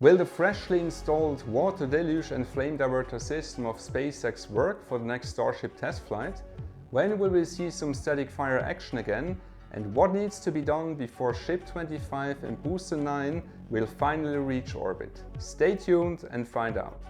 Will the freshly installed water deluge and flame diverter system of SpaceX work for the next Starship test flight? When will we see some static fire action again? And what needs to be done before Ship25 and Booster9 will finally reach orbit? Stay tuned and find out.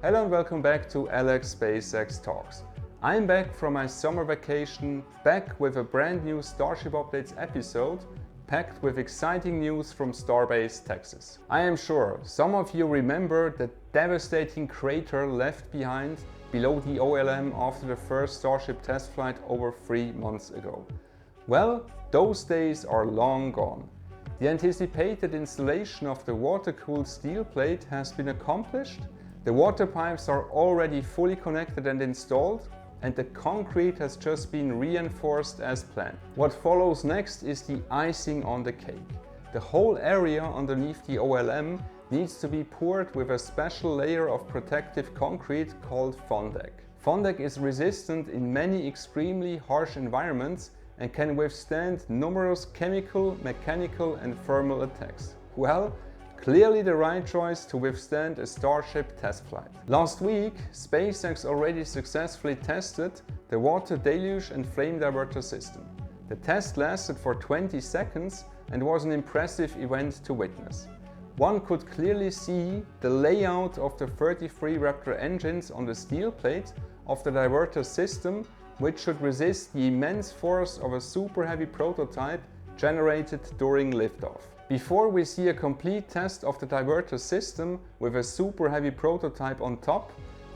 Hello and welcome back to Alex SpaceX Talks. I'm back from my summer vacation, back with a brand new Starship Updates episode, packed with exciting news from Starbase, Texas. I am sure some of you remember the devastating crater left behind below the OLM after the first Starship test flight over 3 months ago. Well, those days are long gone. The anticipated installation of the water-cooled steel plate has been accomplished, the water pipes are already fully connected and installed, and the concrete has just been reinforced as planned. What follows next is the icing on the cake. The whole area underneath the OLM needs to be poured with a special layer of protective concrete called Fondec. Fondec is resistant in many extremely harsh environments and can withstand numerous chemical, mechanical and thermal attacks. Well, clearly the right choice to withstand a Starship test flight. Last week, SpaceX already successfully tested the water deluge and flame diverter system. The test lasted for 20 seconds and was an impressive event to witness. One could clearly see the layout of the 33 Raptor engines on the steel plate of the diverter system, which should resist the immense force of a super heavy prototype generated during liftoff. Before we see a complete test of the diverter system with a super heavy prototype on top,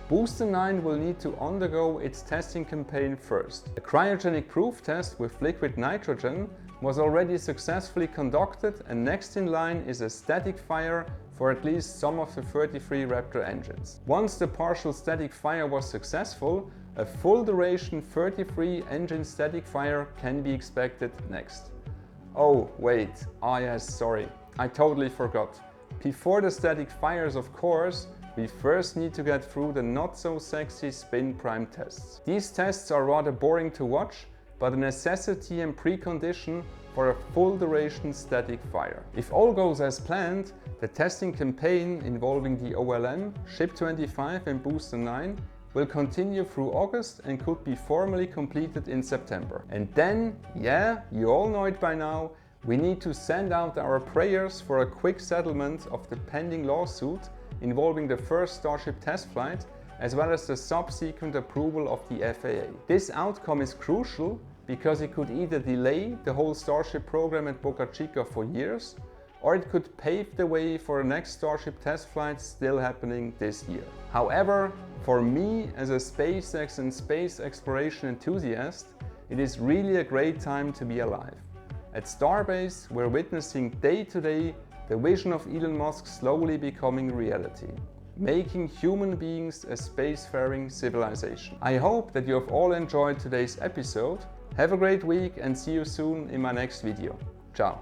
Booster9 will need to undergo its testing campaign first. The cryogenic proof test with liquid nitrogen was already successfully conducted, and next in line is a static fire for at least some of the 33 Raptor engines. Once the partial static fire was successful, a full duration 33 engine static fire can be expected next. Oh wait, yes, sorry, I totally forgot. Before the static fires, of course, we first need to get through the not so sexy spin prime tests. These tests are rather boring to watch, but a necessity and precondition for a full duration static fire. If all goes as planned, the testing campaign involving the OLM, Ship25 and Booster9 will continue through August and could be formally completed in September. And then, yeah, you all know it by now, we need to send out our prayers for a quick settlement of the pending lawsuit involving the first Starship test flight, as well as the subsequent approval of the FAA. This outcome is crucial because it could either delay the whole Starship program at Boca Chica for years, or it could pave the way for the next Starship test flight still happening this year. However, for me as a SpaceX and space exploration enthusiast, it is really a great time to be alive. At Starbase, we're witnessing day to day the vision of Elon Musk slowly becoming reality, making human beings a spacefaring civilization. I hope that you have all enjoyed today's episode. Have a great week and see you soon in my next video. Ciao.